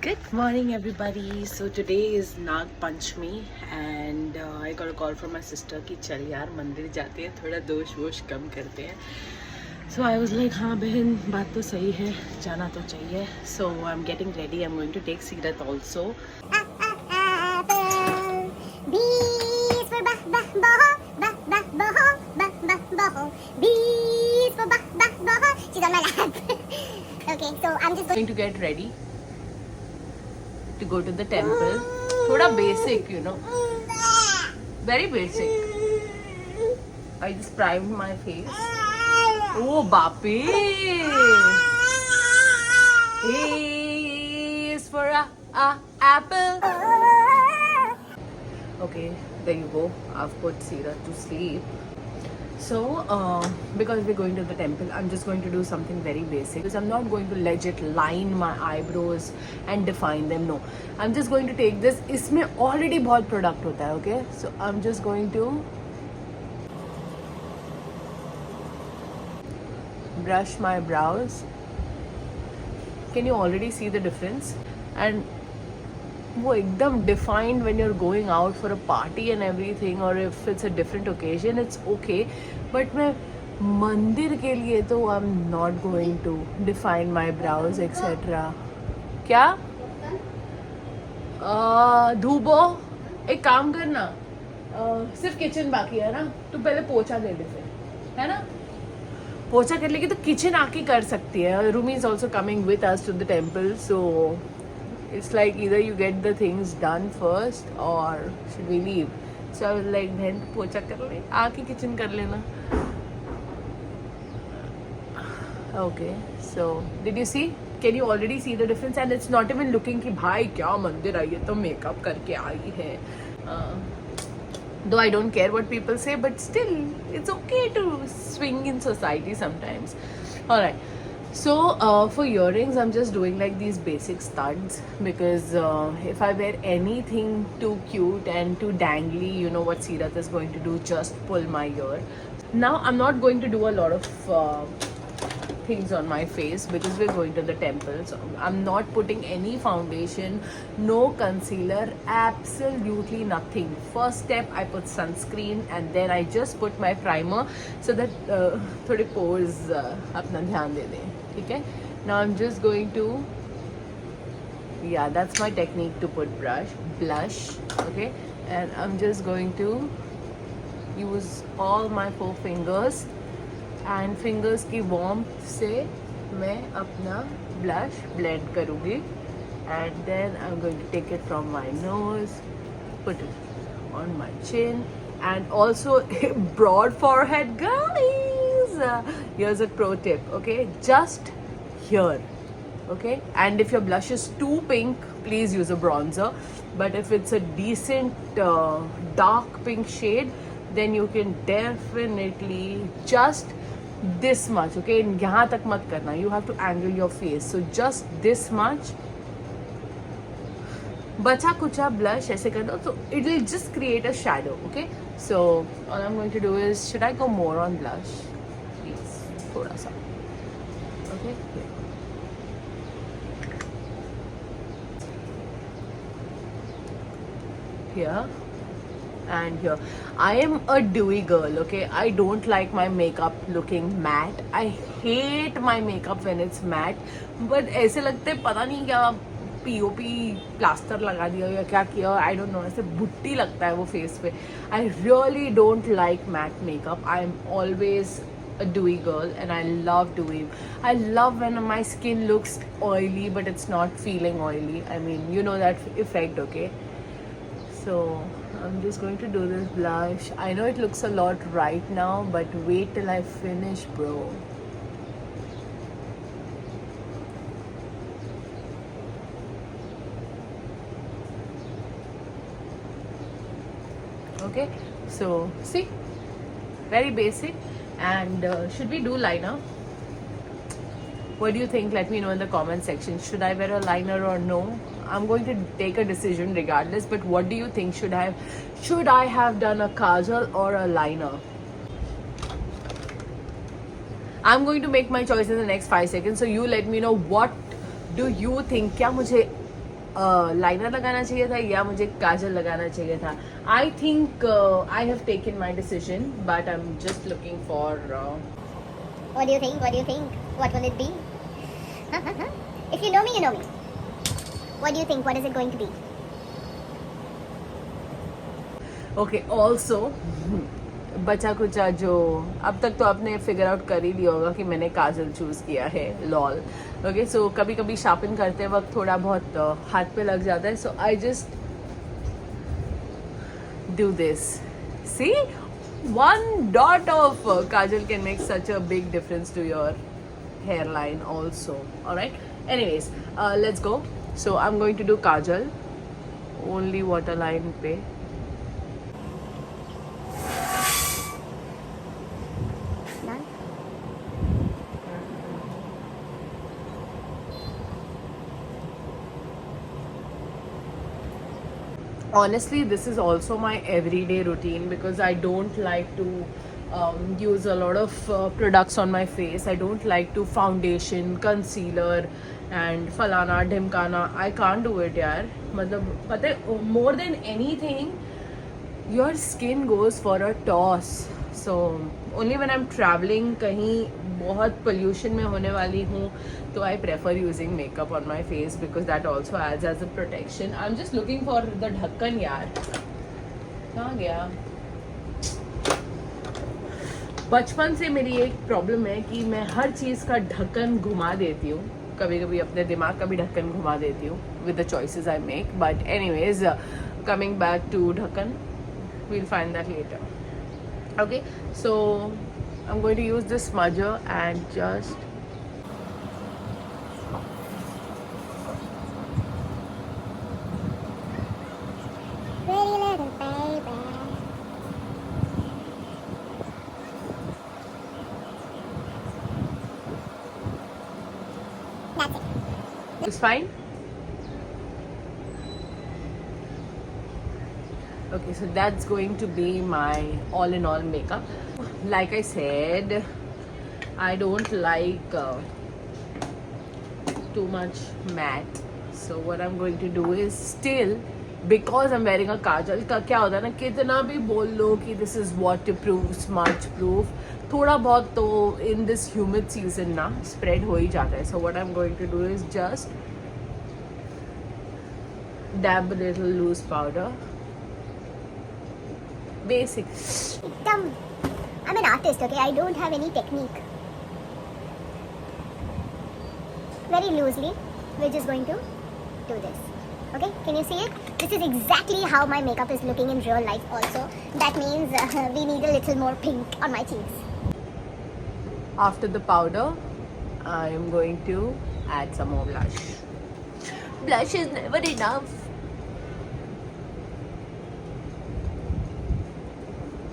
Good morning, everybody. So today is Nag Panchami, and I got a call from my sister कि चल यार मंदिर जाते हैं, थोड़ा दोष वोश कम करते हैं. So I was like, हाँ बहन बात तो सही है, जाना तो चाहिए. So I'm getting ready. I'm going to take Sirat also. She's on my lap. Okay, so I'm just Going to get ready to go to the temple. थोड़ा basic, you know, very basic. I just primed my face. Oh, bape! A is for a apple. Okay, there you go. I've put Sira to sleep. So, because we're going to the temple, I'm just going to do something very basic. Because I'm not going to legit line my eyebrows and define them. No, I'm just going to take this. इसमें already बहुत product होता है, okay? So I'm just going to brush my brows. Can you already see the difference? And वो एकदम defined when you're going out for a party and everything, or if it's a different occasion, it's okay. But मैं मंदिर के लिए तो I'm not going to define my brows etc. क्या? धूबो एक काम करना, सिर्फ किचन बाकी है ना, तू पहले पोछा दे दे फिर, है ना? पोछा कर लेगी तो किचन आके कर सकती है. Rumi is also coming with us to the temple, so it's like either you get the things done first or should we leave. So I was like, then pocha kar le, aake kitchen kar lena. Okay, so did you see? Can you already see the difference? And it's not even looking कि भाई क्या मंदिर आई है तो makeup करके आई है. Though I don't care what people say, but still it's okay to swing in society sometimes. Alright. So for earrings, I'm just doing like these basic studs because if I wear anything too cute and too dangly, you know what Sirat is going to do, just pull my ear. Now I'm not going to do a lot of things on my face because we're going to the temple. So I'm not putting any foundation, no concealer, absolutely nothing. First step, I put sunscreen and then I just put my primer so that थोड़े pores अपना ध्यान दे दें, ठीक है? Now I'm just going to, yeah, that's my technique to put blush, okay? And I'm just going to use all my 4 fingers. And fingers की warmth से मैं अपना ब्लश ब्लेंड करूँगी. And then I am going to take it from my nose, put it on my chin and also broad forehead girlies. Here's a pro tip, okay? Just here, okay? And if your blush is too pink, please use a bronzer. But if it's a decent dark pink shade, then you can definitely just this much, okay? यहाँ तक मत करना. You have to angle your face. So just this much. बचा कुचा blush ऐसे कर दो, so it will just create a shadow, okay? So all I'm going to do is, should I go more on blush? Please, थोड़ा सा, okay? Here. And here, I am a dewy girl, okay? I don't like my makeup looking matte. I hate my makeup when it's matte. But ऐसे लगते पता नहीं क्या POP plaster लगा दिया या क्या किया, I don't know, ऐसे बुट्टी लगता है वो फेस पे. I really don't like matte makeup. I am always a dewy girl and I love dewy. I love when my skin looks oily but it's not feeling oily. I mean, you know that effect, okay? So I'm just going to do this blush. I know it looks a lot right now, but wait till I finish, bro. Okay, so see, very basic. And should we do liner? What do you think? Let me know in the comment section. Should I wear a liner or no? I'm going to take a decision regardless, but what do you think? Should I have done a kajal or a liner? I'm going to make my choice in the next 5 seconds, so you let me know what do you think. क्या मुझे liner लगाना चाहिए था या मुझे काजल लगाना चाहिए था. I think I have taken my decision but I am just looking for. What do you think? What do you think? What will it be? Huh? If you know me, you know me. What do you think? What is it going to be? Okay also बचा कुचा जो अब तक तो आपने figure out कर ही लिया होगा कि मैंने काजल चूज़ किया है. लॉल. ओके सो कभी कभी शॉपिंग करते वक्त थोड़ा बहुत हाथ पे लग जाता है. So I just do this. See one dot of kajal can make such a big difference to your hairline also. All right, anyways, let's go. So I'm going to do kajal only waterline pe. None? Honestly, this is also my everyday routine because I don't like to use a lot of products on my face. I don't like to foundation, concealer and falana dhimkana. I can't do it yaar. मतलब पता है more than anything your skin goes for a toss. So only when I'm traveling कहीं बहुत pollution में होने वाली हूँ तो I prefer using makeup on my face because that also adds as a protection. I'm just looking for the ढक्कन यार. कहाँ गया? बचपन से मेरी एक प्रॉब्लम है कि मैं हर चीज़ का ढक्कन घुमा देती हूँ. कभी कभी अपने दिमाग का भी ढक्कन घुमा देती हूँ with the choices I make. But anyways, coming back to ढक्कन, we'll find that later. Okay, so I'm going to use this smudger and just Pretty little baby. That's it. it's fine. Okay, so that's going to be my all in all makeup. Like I said, I don't like too much matte. So what I'm going to do is still, because I'm wearing a kajal, का क्या होता है ना, कितना भी बोल लो कि this is waterproof, smudge proof, थोड़ा बहुत तो in this humid season ना spread हो ही जाता है. So what I'm going to do is just dab a little loose powder. Basic. I'm an artist, okay? I don't have any technique. Very loosely, we're just going to do this. Okay, can you see it? This is exactly how my makeup is looking in real life also. That means we need a little more pink on my cheeks. After the powder, I am going to add some more blush. Blush is never enough.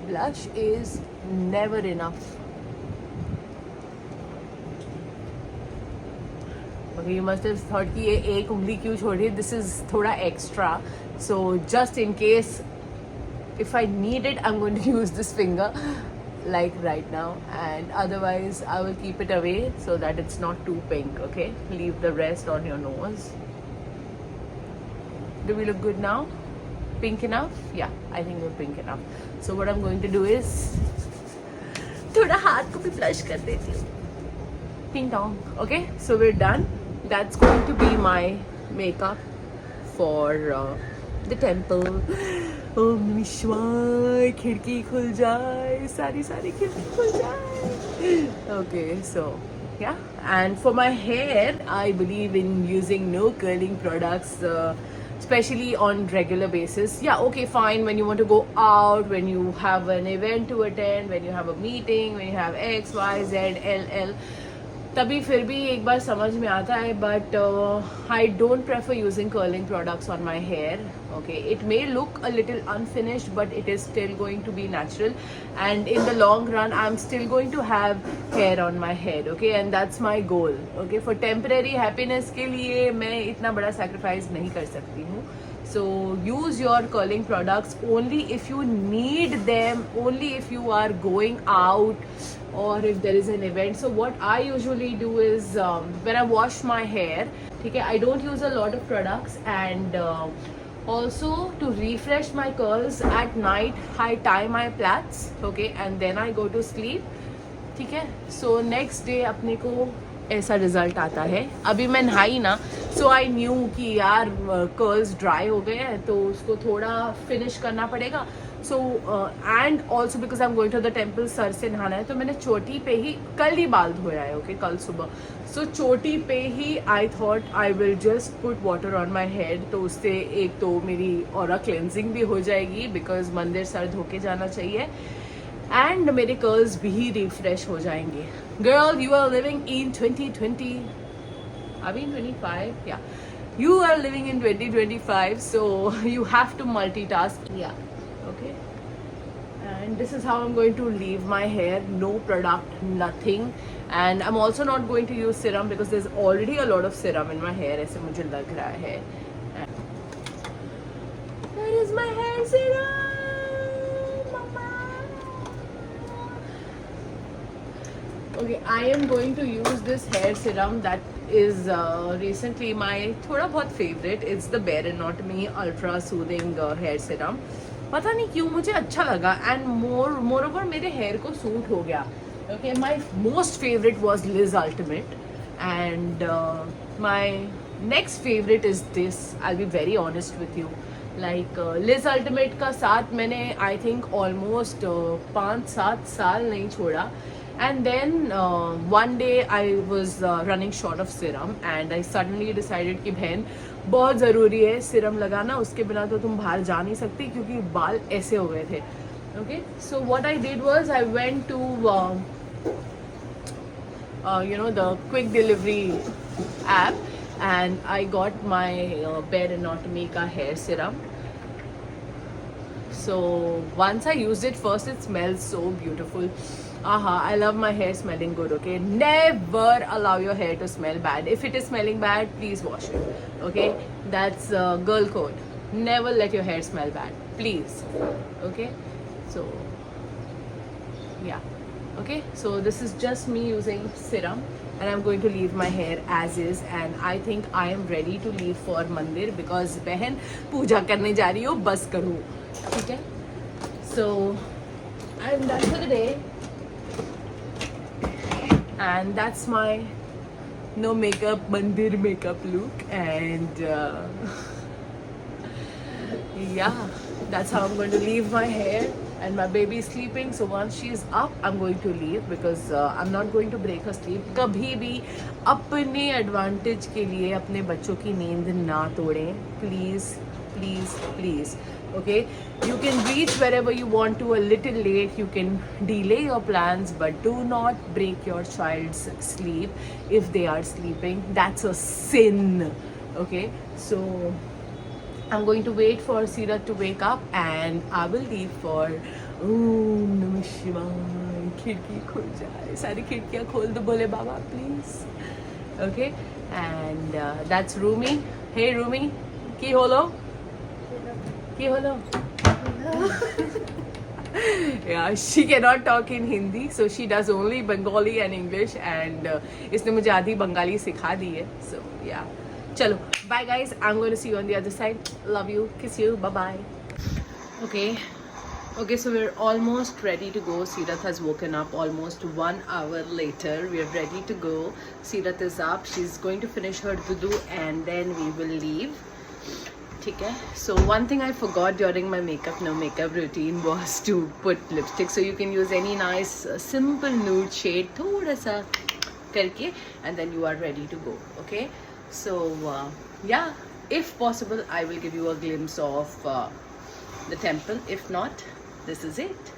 Blush is never enough. Okay, you must have thought कि ये एक उंगली क्यों छोड़ी. This is थोड़ा extra. So just in case if I need it, I'm going to use this finger like right now, and otherwise I will keep it away so that it's not too pink. Okay, leave the rest on your nose. Do we look good now? Pink enough? Yeah, I think we're pink enough. So what I'm going to do is थोड़ा हाथ को भी blush कर देती हूँ. Ding dong. Okay, so we're done. That's going to be my makeup for the temple. ओम नमः शिवाय. खिड़की खुल जाए, सारी खिड़की खुल जाए. Okay, so yeah, and for my hair, I believe in using no curling products, especially on regular basis. Yeah, okay, fine. When you want to go out, when you have an event to attend, when you have a meeting, when you have X, Y, Z, L, L. तभी फिर भी एक बार समझ में आता है, but I don't prefer using curling products on my hair. Okay, it may look a little unfinished, but it is still going to be natural, and in the long run I'm still going to have hair on my head. Okay, and that's my goal. Okay, for temporary happiness के लिए मैं इतना बड़ा sacrifice नहीं कर सकती हूँ. So use your curling products only if you need them, only if you are going out or if there is an event. So what I usually do is when I wash my hair, ठीक है. I don't use a lot of products, and also to refresh my curls at night I tie my plaits, okay, and then I go to sleep. ठीक है. So next day अपने को ऐसा result आता है. अभी मैं नहाई ना, सो आई न्यू कि यार कर्ल्स ड्राई हो गए हैं तो उसको थोड़ा फिनिश करना पड़ेगा. So and also because I am going to the temple, सर से नहाना है, तो मैंने चोटी पे ही कल ही बाल धोया है, ओके, कल सुबह. सो चोटी पे ही I thought I will just put water on my head, तो उससे एक तो मेरी ऑरा क्लेंजिंग भी हो जाएगी बिकॉज मंदिर सर धो के जाना चाहिए, एंड मेरे कर्ल्स भी रिफ्रेश हो जाएंगे. Girl, you are living in 2020. Are we in 25? Yeah. You are living in 2025, so you have to multitask. Yeah. Okay. And this is how I'm going to leave my hair. No product, nothing. And I'm also not going to use serum because there's already a lot of serum in my hair. ऐसे मुझे लग रहा है. Where is my hair serum? Okay, I am going to use this hair serum that is recently my थोड़ा बहुत favorite. It's the Bare Anatomy Ultra Soothing hair serum. पता नहीं क्यों मुझे अच्छा लगा, and moreover मेरे hair को suit हो गया. Okay, my most favorite was Liz Ultimate, and my next favorite is this. I'll be very honest with you. Like Liz Ultimate का साथ मैंने I think almost 5-7 साल नहीं छोड़ा. And then one day I was running short of serum, and I suddenly decided कि बहन बहुत ज़रूरी है सीरम लगाना, उसके बिना तो तुम बाहर जा नहीं सकती क्योंकि बाल ऐसे हो गए थे. Okay, so what I did was I went to the quick delivery app, and I got my Bare Anatomy का hair serum. So once I used it first, it smells so beautiful. I love my hair smelling good, okay? Never allow your hair to smell bad. If it is smelling bad, please wash it, okay? That's girl code. Never let your hair smell bad, please, okay? So yeah, okay, so this is just me using serum, and I'm going to leave my hair as is, and I think I am ready to leave for mandir because बहन पूजा करने जा रही हो, बस करो, ठीक है? So I'm done for the day. And that's my no makeup mandir makeup look, and yeah, that's how I'm going to leave my hair. And my baby is sleeping, so once she is up I'm going to leave because I'm not going to break her sleep. कभी भी अपने advantage के लिए अपने बच्चों की नींद ना तोड़ें, please, please, please. Okay, you can reach wherever you want to a little late, you can delay your plans, but do not break your child's sleep if they are sleeping. That's a sin. Okay, so I'm going to wait for Sirat to wake up, and I will leave for Om Namah Shivaya. खिड़की खुल जाए, सारी खिड़कियाँ खोल दो भोले बाबा, please. Okay, and that's Rumi. Hey Rumi, ki holo? Yeah, she cannot talk in Hindi, so she does only Bengali and English, and इसने मुझे आधी बंगाली सिखा दी है. So yeah, चलो, bye guys. I'm going to see you on the other side. Love you, kiss you, bye bye. Okay, so we're almost ready to go. Sirat has woken up almost 1 hour later. We're ready to go. Sirat is up. She's going to finish her wudu, and then we will leave. Okay, so one thing I forgot during my no makeup routine was to put lipstick. So you can use any nice simple nude shade, thoda sa karke, and then you are ready to go. Okay, so yeah, if possible I will give you a glimpse of the temple. If not, this is it.